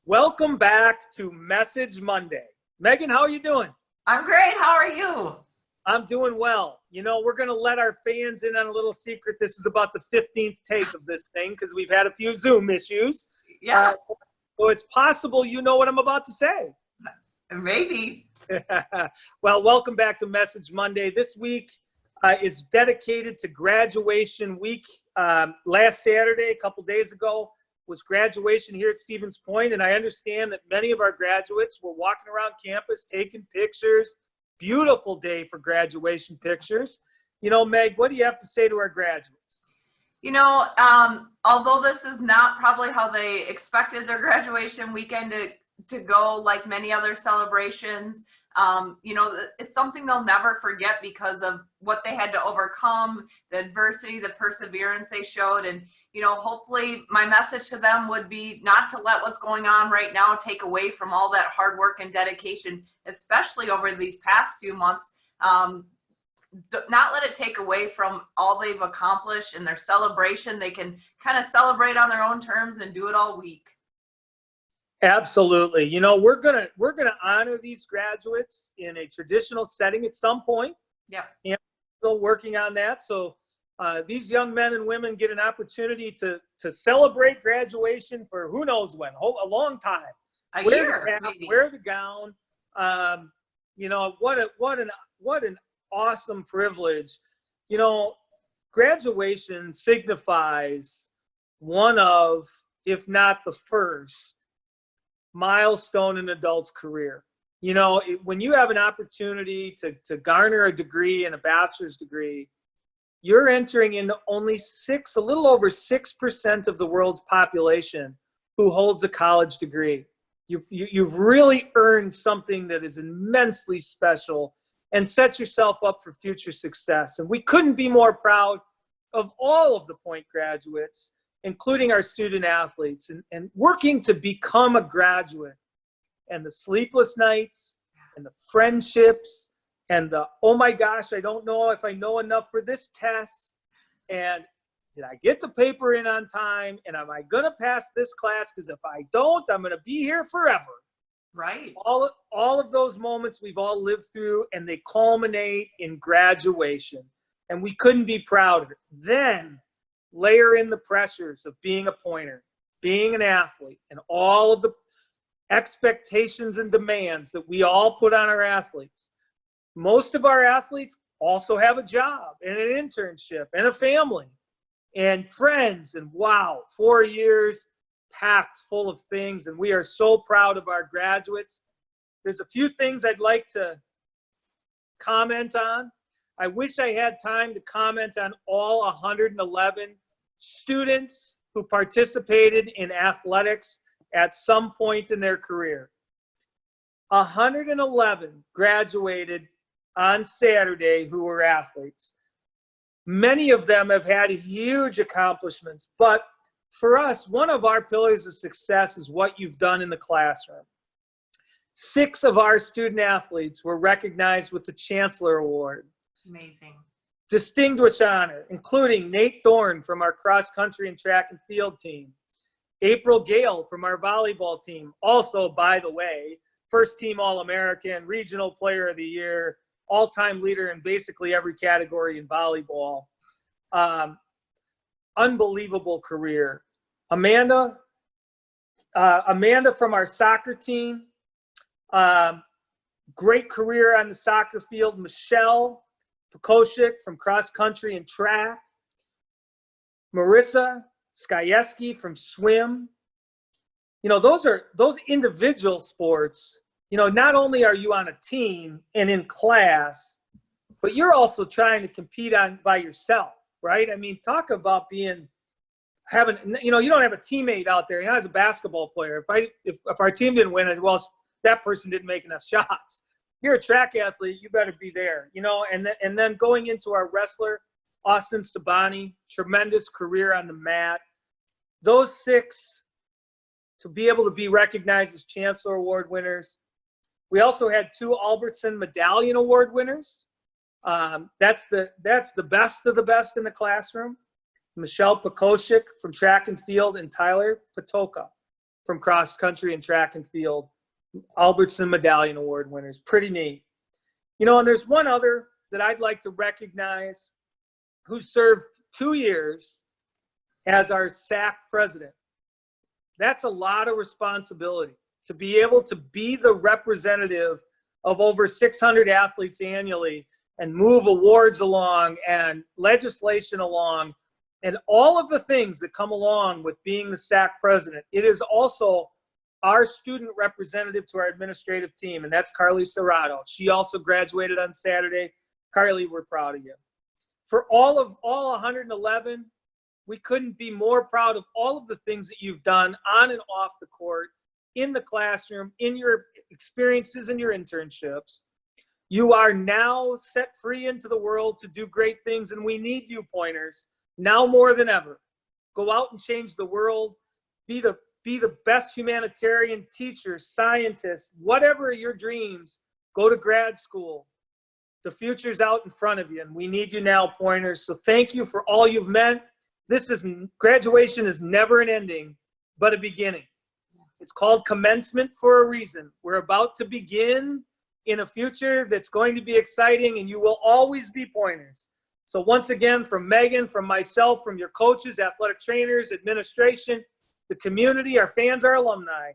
Welcome back to Message Monday. Megan, how are you doing? I'm great. How are you? I'm doing well. You know, we're going to let our fans in on a little secret. This is about the 15th take of this thing because we've had a few Zoom issues. Yeah, So it's possible you know what I'm about to say. maybe. Well, welcome back to Message Monday. This week is dedicated to graduation week. Last Saturday, a couple days ago, was graduation here at Stevens Point, and I understand that many of our graduates were walking around campus taking pictures. Beautiful day for graduation pictures. You know, Meg, what do you have to say to our graduates? Although this is not probably how they expected their graduation weekend to go, like many other celebrations, it's something they'll never forget because of what they had to overcome, the adversity, the perseverance they showed. And, hopefully my message to them would be not to let what's going on right now take away from all that hard work and dedication, especially over these past few months. Not let it take away from all they've accomplished and their celebration. They can kind of celebrate on their own terms and do it all week. Absolutely. You know, we're gonna honor these graduates in a traditional setting at some point. Yeah. And still working on that. So these young men and women get an opportunity to celebrate graduation for who knows when, a long time. A Wear year, the cap, maybe. wear the gown. What an awesome privilege. You know, graduation signifies one of, if not the first, milestone in an adult's career. You know, when you have an opportunity to garner a degree and a bachelor's degree, you're entering into only a little over 6% of the world's population who holds a college degree. You've really earned something that is immensely special and set yourself up for future success. And we couldn't be more proud of all of the Point graduates, including our student athletes, and working to become a graduate. And the sleepless nights and the friendships and the, oh my gosh, I don't know if I know enough for this test. And did I get the paper in on time? And am I going to pass this class? Because if I don't, I'm going to be here forever. Right. All of those moments we've all lived through, and they culminate in graduation. And we couldn't be prouder. Then layer in the pressures of being a pointer, being an athlete, and all of the expectations and demands that we all put on our athletes. Most of our athletes also have a job and an internship and a family and friends. And wow, 4 years packed full of things. And we are so proud of our graduates. There's a few things I'd like to comment on. I wish I had time to comment on all 111 students who participated in athletics at some point in their career. 111 graduated on Saturday who were athletes. Many of them have had huge accomplishments, but for us, one of our pillars of success is what you've done in the classroom. 6 of our student athletes were recognized with the Chancellor Award. Amazing. Distinguished honor, including Nate Thorne from our cross country and track and field team. April Gale from our volleyball team, also, by the way, first team All-American, regional player of the year, all-time leader in basically every category in volleyball. Unbelievable career. Amanda from our soccer team, great career on the soccer field. Michelle Pekoshik from cross country and track. Marissa Skyeski from swim. You know, those individual sports. You know, not only are you on a team and in class, but you're also trying to compete by yourself, right? I mean, talk about you don't have a teammate out there. As a basketball player, if our team didn't win, well, that person didn't make enough shots. You're a track athlete, you better be there, and then going into our wrestler, Austin Stabani, tremendous career on the mat. Those 6 to be able to be recognized as Chancellor Award winners. We also had 2 Albertson Medallion Award winners. That's the best of the best in the classroom. Michelle Pekoshik from track and field and Tyler Patoka from cross country and track and field, Albertson Medallion Award winners. Pretty neat. You know, and there's one other that I'd like to recognize who served 2 years as our SAC president. That's a lot of responsibility to be able to be the representative of over 600 athletes annually and move awards along and legislation along and all of the things that come along with being the SAC president. It is also our student representative to our administrative team, and that's Carly Serrato. She also graduated on Saturday. Carly, we're proud of you. For all 111, we couldn't be more proud of all of the things that you've done on and off the court, in the classroom, in your experiences and your internships. You are now set free into the world to do great things, and we need you, Pointers, now more than ever. Go out and change the world. Be the best humanitarian, teacher, scientist, whatever are your dreams. Go to grad school. The future's out in front of you, and we need you now, Pointers. So thank you for all you've meant. Graduation is never an ending, but a beginning. It's called commencement for a reason. We're about to begin in a future that's going to be exciting, and you will always be Pointers. So once again, from Megan, from myself, from your coaches, athletic trainers, administration, the community, our fans, our alumni,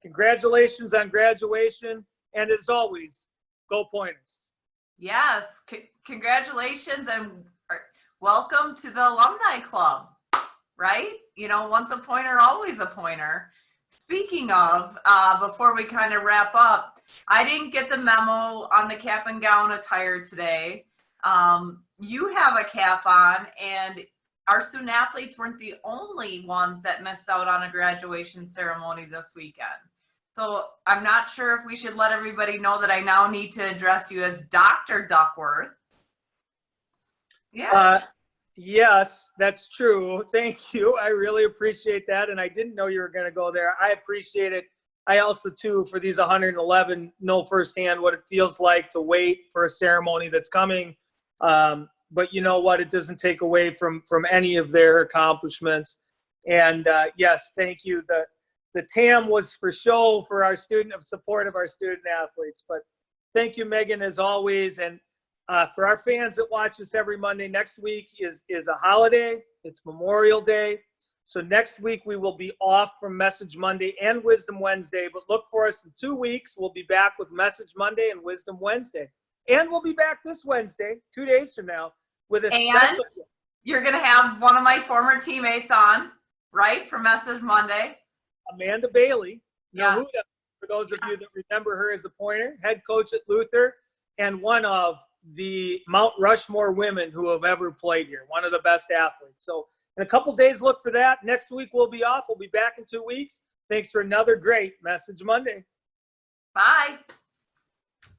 congratulations on graduation. And as always, go Pointers. Yes, congratulations and welcome to the alumni club, right? You know, once a Pointer, always a Pointer. Speaking of, before we kind of wrap up, I didn't get the memo on the cap and gown attire today. You have a cap on, and our student athletes weren't the only ones that missed out on a graduation ceremony this weekend. So I'm not sure if we should let everybody know that I now need to address you as Dr. Duckworth. Yeah. Yes, that's true. Thank you. I really appreciate that. And I didn't know you were going to go there. I appreciate it. I also, too, for these 111, know firsthand what it feels like to wait for a ceremony that's coming. But you know what? It doesn't take away from any of their accomplishments. And yes, thank you. The TAM was for show for our support of our student athletes. But thank you, Megan, as always. And for our fans that watch us every Monday, next week is a holiday. It's Memorial Day. So next week we will be off from Message Monday and Wisdom Wednesday. But look for us in 2 weeks. We'll be back with Message Monday and Wisdom Wednesday. And we'll be back this Wednesday, 2 days from now, with a special. You're going to have one of my former teammates on, right, for Message Monday. Amanda Bailey. Yeah. Nahuda, for those of you that remember her as a Pointer, head coach at Luther, and one of the Mount Rushmore women who have ever played here, one of the best athletes. So in a couple days, look for that. Next week we'll be off. We'll be back in 2 weeks. Thanks for another great Message Monday. Bye.